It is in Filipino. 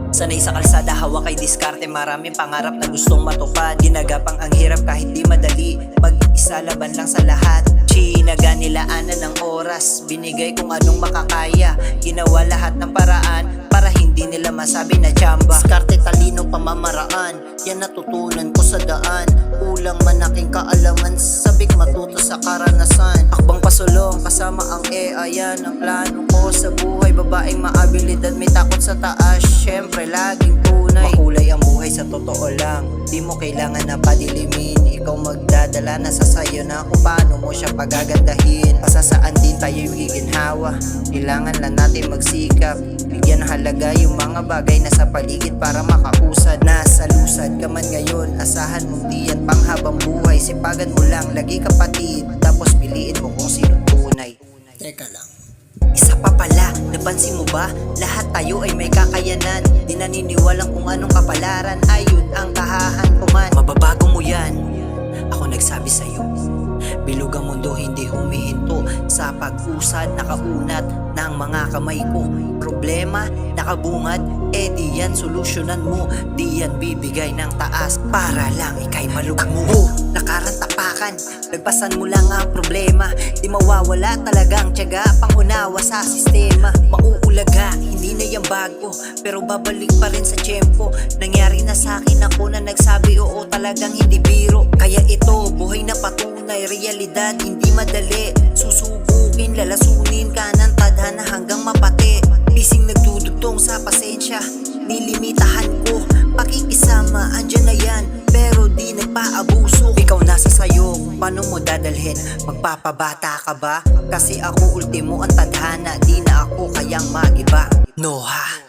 Sanay sa kalsada, hawak kay diskarte, maraming pangarap na gustong matupad. Ginagapang ang hirap kahit di madali, mag-isa laban lang sa lahat. Nilaanan ng oras, binigay kung anong makakaya. Ginawa lahat ng paraan para hindi nila masabi na tsamba. Diskarte, talino, pamamaraan, yan natutunan ko sa daan. Kulang man aking kaalaman, sabik matuto sa karanasan. Akbang pasulong, kasama ang ayan ang plano ko sa buhay. Babaeng maabilidad, may takot sa taas, syempre laging tunay. Makulay ang buhay sa totoo lang, di mo kailangan na padilimin. Ikaw magdadala na sa sayo na kung paano mo siya pagagandahin. Pasasaan din tayo'y giginhawa, kailangan lang natin magsikap. Bigyan halaga yung mga bagay na sa paligid para makausad. Nasa lusad ka man ngayon, asahan mong diyan panghabang buhay. Sipagan mo lang, lagi kapatid, tapos piliin mo kung sino tunay. Teka lang. Isa pa pala, napansin mo ba? Lahat tayo ay may kakayanan. Di naniniwalang kung anong kapalaran, ayun ang kahahantuman. Mababago mo yan, ako nagsabi sa'yo. Bilog ang mundo, hindi humihinto. Sa pag-usad, nakaunat ng mga kamay ko. Problema, nakabungad, di yan solusyonan mo. Di yan bibigay ng taas para lang ikay malugmo. Nakarantapakan, nagpasan mo lang ang problema. Di mawawala talagang tiyaga, pangunawa sa sistema. Mauulaga, hindi na yan bago, pero babalik pa rin sa tiyempo. Nangyari na sa akin, ako na nagsabi oo, talagang hindi biro. Kaya ito, buhay na patunay, realidad, hindi madali. Susubukin, lalasunin ka ng tadhana hanggang mapati. Bising nagdudugtong sa pasensya, nilimitahan ko. Pakikisama, andyan na yan, pero di nagpaabuso. Ikaw nasa sayo, paano mo dadalhin? Magpapabata ka ba? Kasi ako ultimo ang tadhana, di na ako kayang magiba. Noha.